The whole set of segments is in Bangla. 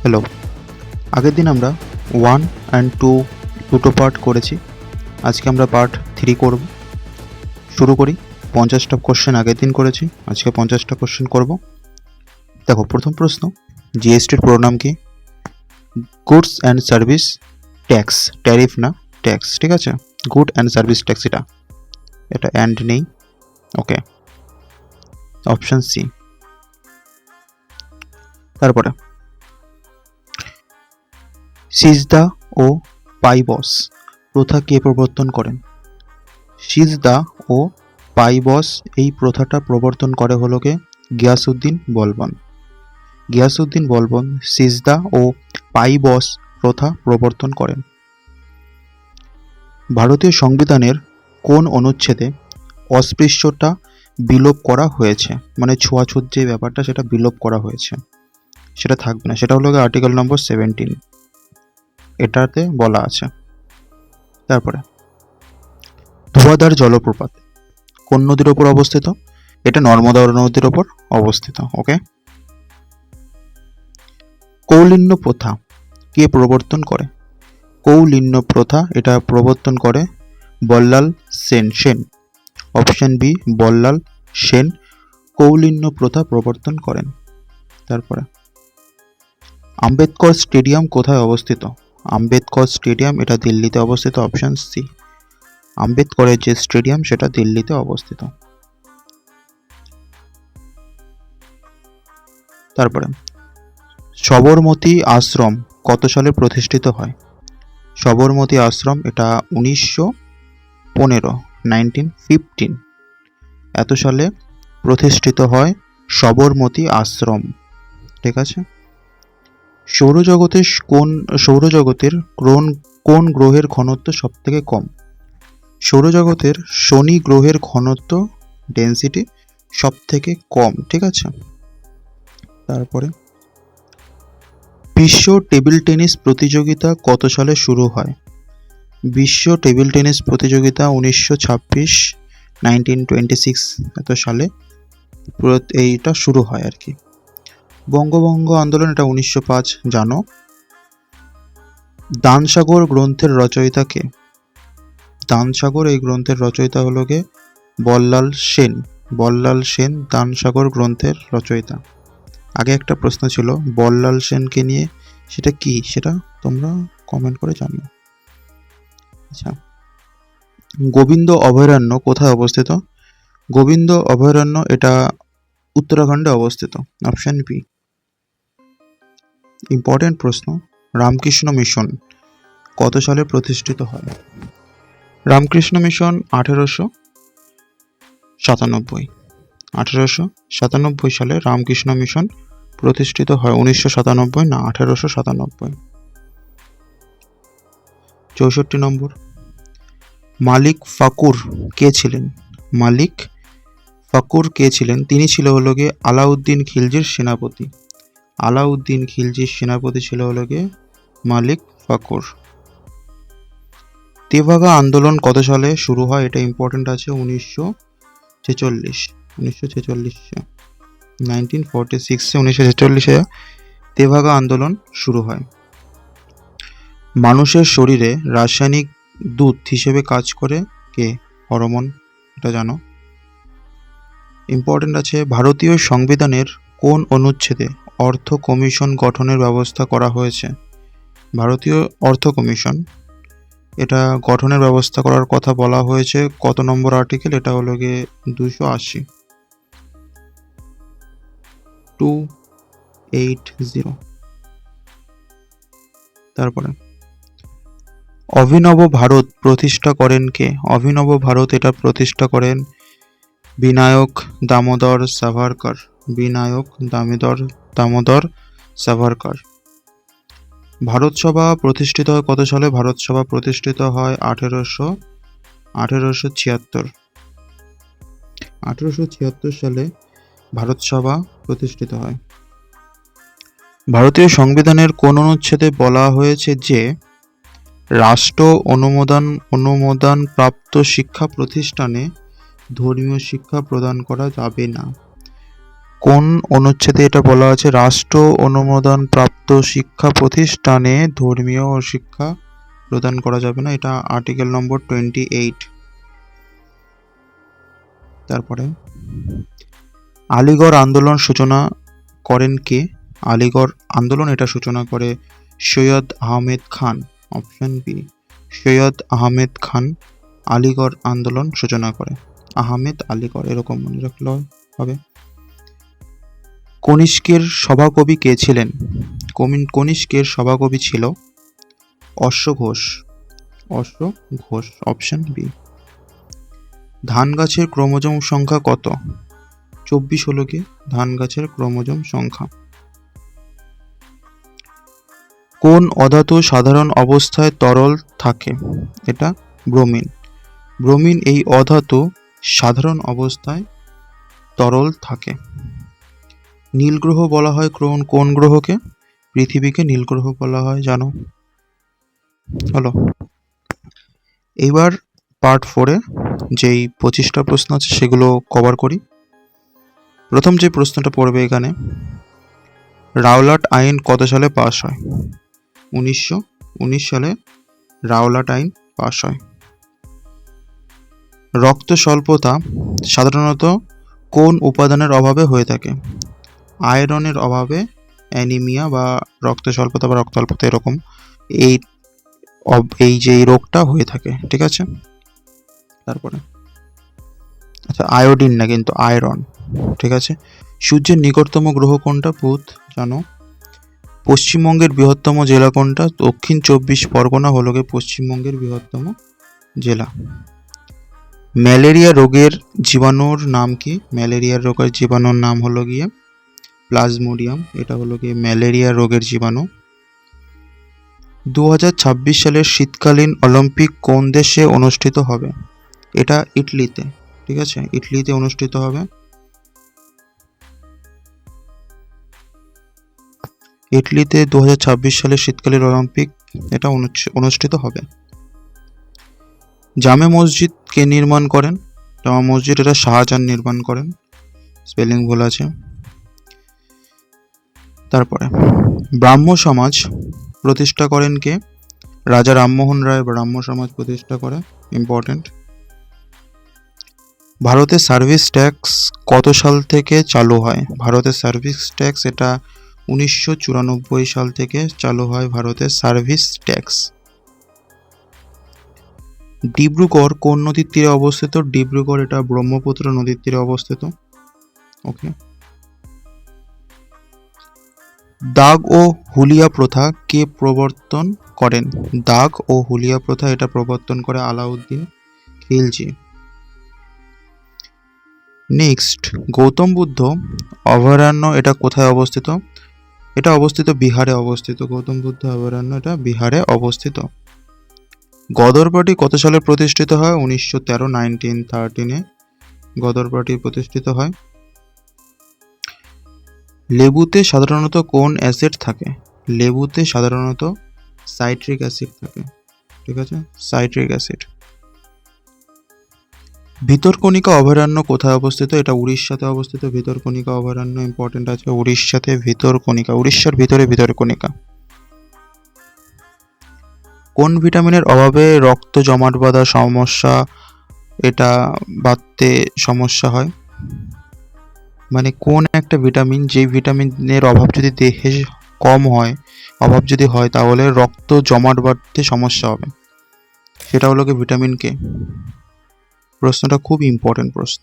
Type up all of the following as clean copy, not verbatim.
হ্যালো, আগের দিন আমরা 1 অ্যান্ড 2 দুটো পার্ট করেছি। আজকে আমরা পার্ট 3 করব। শুরু করি। 50টা কোশ্চেন আগের দিন করেছি, আজকে 50টা কোশ্চেন করব। দেখো, প্রথম প্রশ্ন, জিএসটির পুরো নাম কি? Goods and service tax, tariff না, ট্যাক্স, ঠিক আছে? গুড অ্যান্ড সার্ভিস ট্যাক্স, এটা অ্যান্ড নেই। ওকে, অপশন সি। তারপরে সিজদা ও পাইবস প্রথা কে প্রবর্তন করেন? সিজদা ও পাইবস এই প্রথাটা প্রবর্তন করে হলো কে? গিয়াসউদ্দিন বলবন। গিয়াসউদ্দিন বলবন সিজদা ও পাইবস প্রথা প্রবর্তন করেন। ভারতীয় সংবিধানের কোন অনুচ্ছেদে অস্পৃশ্যতা বিলোপ করা হয়েছে? মানে ছোঁয়াছুত যে ব্যাপারটা, সেটা বিলোপ করা হয়েছে, সেটা থাকবে না। সেটা হলো আর্টিকেল নম্বর 17, এটাতে বলা আছে। তারপরে ধোঁয়াধার জলপ্রপাত কোন নদীর ওপর অবস্থিত? এটা নর্মদা নদীর ওপর অবস্থিত। ওকে। কৌলিন্য প্রথা কে প্রবর্তন করে? কৌলিন্য প্রথা এটা প্রবর্তন করে বল্লাল সেন। অপশন বি, বল্লাল সেন কৌলিন্য প্রথা প্রবর্তন করেন। তারপরে আম্বেদকর স্টেডিয়াম কোথায় অবস্থিত? আম্বেদকর স্টেডিয়াম এটা দিল্লিতে অবস্থিত। অপশন সি, আম্বেদকরের যে স্টেডিয়াম সেটা দিল্লিতে অবস্থিত। তারপরে সবরমতী আশ্রম কত সালে প্রতিষ্ঠিত হয়? সবরমতী আশ্রম এটা 1915 এত সালে প্রতিষ্ঠিত হয় সবরমতী আশ্রম, ঠিক আছে? সৌরজগতের কোন গ্রহের ঘনত্ব সব থেকে কম? সৌরজগতের শনি গ্রহের ঘনত্ব ডেন্সিটি সব থেকে কম, ঠিক আছে? তারপরে বিশ্ব টেবিল টেনিস প্রতিযোগিতা কত সালে শুরু হয়? বিশ্ব টেবিল টেনিস প্রতিযোগিতা 1926 এত সালে এইটা শুরু হয় আর কি। বঙ্গভঙ্গ আন্দোলন এটা 1905 জানো। দানসাগর গ্রন্থের রচয়িতা কে? দানসাগর এই গ্রন্থের রচয়িতা হলো কে? বল্লাল সেন। বল্লাল সেন দানসাগর গ্রন্থের রচয়িতা। আগে একটা প্রশ্ন ছিল বল্লাল সেনকে নিয়ে, সেটা কি, সেটা তোমরা কমেন্ট করে জানিও। আচ্ছা, গোবিন্দ অভয়ারণ্য কোথায় অবস্থিত? গোবিন্দ অভয়ারণ্য এটা উত্তরাখণ্ডে অবস্থিত। Option B. ইম্পর্টেন্ট প্রশ্ন, রামকৃষ্ণ মিশন কত সালে প্রতিষ্ঠিত হয়? রামকৃষ্ণ মিশন 1897 সালে রামকৃষ্ণ মিশন প্রতিষ্ঠিত হয়। 1997 না, 1897। 64 নম্বর, মালিক ফাকুর কে ছিলেন? মালিক ফাকুর কে ছিলেন? তিনি ছিল হলো গিয়ে আলাউদ্দিন খিলজির সেনাপতি। আলাউদ্দিন খিলজির সেনাপতি ছিল হলো গিয়ে মালিক ফাকুর। তেভাগা আন্দোলন কত সালে শুরু হয়? এটা ইম্পর্টেন্ট আছে, 1946 তেভাগা আন্দোলন শুরু হয়। মানুষের শরীরে রাসায়নিক দূত হিসেবে কাজ করে কে? হরমোন, এটা জানো। ইম্পর্টেন্ট আছে, ভারতীয় সংবিধানের কোন অনুচ্ছেদে অর্থ কমিশন গঠনের ব্যবস্থা করা হয়েছে? ভারতীয় অর্থ কমিশন এটা গঠনের ব্যবস্থা করার কথা বলা হয়েছে কত নম্বর আর্টিকেল? এটা হলো গিয়ে 280। তারপরে অভিনব ভারত প্রতিষ্ঠা করেন কে? অভিনব ভারত এটা প্রতিষ্ঠা করেন বিনায়ক দামোদর সাভারকর। বিনায়ক দামোদর সাভারকর। ভারত সভা প্রতিষ্ঠিত হয় কত সালে? ভারত সভা প্রতিষ্ঠিত হয় 1876 সালে ভারত সভা প্রতিষ্ঠিত হয়। ভারতীয় সংবিধানের কোন অনুচ্ছেদে বলা হয়েছে যে রাষ্ট্র অনুমোদন প্রাপ্ত শিক্ষা প্রতিষ্ঠানে ধর্মীয় শিক্ষা প্রদান করা যাবে না? কোন অনুচ্ছেদে এটা বলা আছে? রাষ্ট্র অনুমোদন প্রাপ্ত শিক্ষা প্রতিষ্ঠানে ধর্মীয় ও শিক্ষা প্রদান করা যাবে না, এটা আর্টিকেল নম্বর 28। তারপরে আলিগড় আন্দোলন সূচনা করেন কে? আলিগড় আন্দোলন এটা সূচনা করে সৈয়দ আহমেদ খান। অপশন বি, সৈয়দ আহমেদ খান আলিগড় আন্দোলন সূচনা করে। আহমেদ আলিগড় এরকম মনে রাখলে হবে। কনিষ্কের সভাকবি কে ছিলেন? কনিষ্কের সভাকবি ছিল অশ্ব ঘোষ। অশ্ব ঘোষ, অপশন বি। ধান গাছের ক্রোমোজোম সংখ্যা কত? 24 হলো কি ধান গাছের ক্রোমোজোম সংখ্যা। কোন অধাতু সাধারণ অবস্থায় তরল থাকে? এটা ব্রোমিন। ব্রোমিন এই অধাতু সাধারণ অবস্থায় তরল থাকে। নীল গ্রহ বলা হয় কোন গ্রহকে? পৃথিবীকে নীল গ্রহ বলা হয়, জানো? হলো। এইবার পার্ট 4-এ যেই 25টা প্রশ্ন আছে সেগুলো কভার করি। প্রথম যে প্রশ্নটা পড়বে এখানে, রাওলাট আইন কত সালে পাস হয়? 1919 সালে রাওলাট আইন পাস হয়। রক্ত স্বল্পতা সাধারণত কোন উপাদানের অভাবে হয়ে থাকে? আয়রনের অভাবে অ্যানিমিয়া বা রক্ত স্বল্পতা বা রক্ত অল্পতা এরকম এই যে রোগটা হয়ে থাকে, ঠিক আছে? তারপরে আচ্ছা, আয়োডিন না কিন্তু আয়রন, ঠিক আছে? সূর্যের নিকটতম গ্রহ কোনটা? বুধ, জানো? পশ্চিমবঙ্গের বৃহত্তম জেলা কোনটা? দক্ষিণ 24 পরগনা হলো গিয়ে পশ্চিমবঙ্গের বৃহত্তম জেলা। ম্যালেরিয়া রোগের জীবাণুর নাম কি? ম্যালেরিয়া রোগের জীবাণুর নাম হলো গিয়ে প্লাজমোডিয়াম, এটা হলো গিয়ে ম্যালেরিয়া রোগের জীবাণু। 2026 সালের শীতকালীন অলিম্পিক কোন দেশে অনুষ্ঠিত হবে? এটা ইটালিতে, ঠিক আছে? ইটালিতে অনুষ্ঠিত হবে। ইটালিতে 2026 সালের শীতকালীন অলিম্পিক এটা অনুষ্ঠিত হবে। জামে মসজিদ কে নির্মাণ করেন? জামা মসজিদ এটা শাহজাহান নির্মাণ করেন, স্পেলিং ভুল আছে। তারপরে ব্রাহ্ম সমাজ প্রতিষ্ঠা করেন কে? রাজা রামমোহন রায় ব্রাহ্ম সমাজ প্রতিষ্ঠা করে, ইম্পর্টেন্ট। ভারতের সার্ভিস ট্যাক্স কত সাল থেকে চালু হয়? ভারতের সার্ভিস ট্যাক্স এটা 1994 সাল থেকে চালু হয় ভারতের সার্ভিস ট্যাক্স। ডিব্রুগড় কোন নদীর তীরে অবস্থিত? ডিব্রুগড় এটা ব্রহ্মপুত্র নদীর তীরে অবস্থিত, ওকে। দাগ ও হুলিয়া প্রথা কে প্রবর্তন করেন? দাগ ও হুলিয়া প্রথা এটা প্রবর্তন করে আলাউদ্দিন খিলজি। নেক্সট, গৌতম বুদ্ধ অভয়ারণ্য এটা কোথায় অবস্থিত? এটা অবস্থিত বিহারে অবস্থিত। গৌতম বুদ্ধ অভয়ারণ্য এটা বিহারে অবস্থিত। গদর পার্টি কত সালে প্রতিষ্ঠিত হয়? 1913 গদর পার্টি প্রতিষ্ঠিত হয়। লেবুতে সাধারণত কোন অ্যাসিড থাকে? লেবুতে সাধারণত সাইট্রিক অ্যাসিড থাকে, ঠিক আছে? Citric acid. ভিতরকণিকা অভয়ারণ্য কোথায় অবস্থিত? এটা উড়িষ্যাতে অবস্থিত। ভিতরকণিকা অভয়ারণ্য ইম্পর্টেন্ট আছে, উড়িষ্যাতে ভিতরকণিকা, উড়িষ্যার ভিতরে ভিতরকণিকা। কোন ভিটামিনের অভাবে রক্ত জমাট বাঁধা সমস্যা এটা বাড়তে সমস্যা হয়? মানে কোন একটা ভিটামিন, যেই ভিটামিনের অভাব যদি দেহে কম হয়, অভাব যদি হয় তাহলে রক্ত জমাট বাঁধতে সমস্যা হবে, সেটা হলো কি ভিটামিন কে। প্রশ্নটা খুব ইম্পর্টেন্ট প্রশ্ন।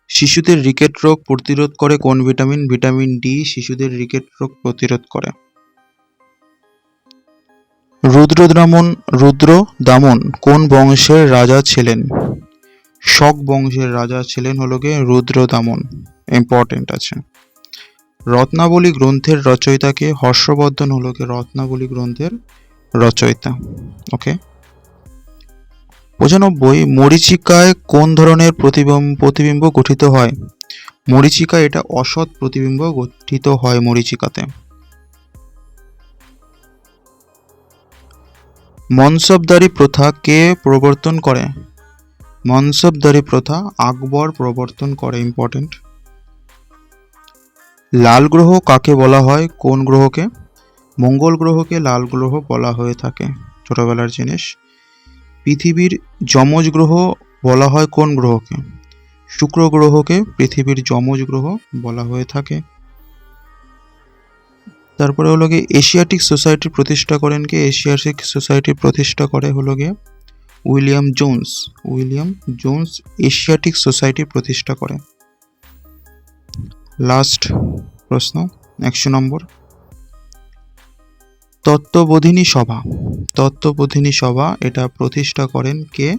শিশুদের রিকেট রোগ প্রতিরোধ করে কোন ভিটামিন? ভিটামিন ডি শিশুদের রিকেট রোগ প্রতিরোধ করে। রুদ্রদামন কোন বংশের রাজা ছিলেন? শক বংশের রাজা ছিলেন হলো গিয়ে রুদ্রদামন, ইম্পর্টেন্ট আছে। রত্নাবলী গ্রন্থের রচয়িতাকে? হর্ষবর্ধন হলো গিয়ে রত্নাবলী গ্রন্থের রচয়িতা, ওকে। 95, মরীচিকায় কোন ধরনের প্রতিবিম্ব গঠিত হয়? মরীচিকা এটা অসৎ প্রতিবিম্ব গঠিত হয় মরীচিকাতে। মনসবদারি প্রথা কে প্রবর্তন করে? মনসবদারি প্রথা আকবর প্রবর্তন করে, ইম্পর্টেন্ট। লাল গ্রহ কাকে বলা হয়? কোন গ্রহকে? মঙ্গল গ্রহকে লাল গ্রহ বলা হয়ে থাকে। ছোটবেলার জিনিস। পৃথিবীর যমজ গ্রহ বলা হয় কোন গ্রহকে? শুক্র গ্রহকে পৃথিবীর যমজ গ্রহ বলা হয়ে থাকে। তারপরে হলো গিয়ে এশিয়াটিক সোসাইটির প্রতিষ্ঠা করেন কে? এশিয়াটিক সোসাইটির প্রতিষ্ঠা করে হলো গিয়ে William Jones. William Jones Asiatic সোসাইটির প্রতিষ্ঠা করে। লাস্ট প্রশ্ন 100 নম্বর। তত্ত্ববোধিনী সভা। তত্ত্ববোধিনী সভা এটা প্রতিষ্ঠা করেন কে?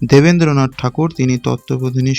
দেবেন্দ্রনাথ ঠাকুর। তিনি তত্ত্ববোধিনী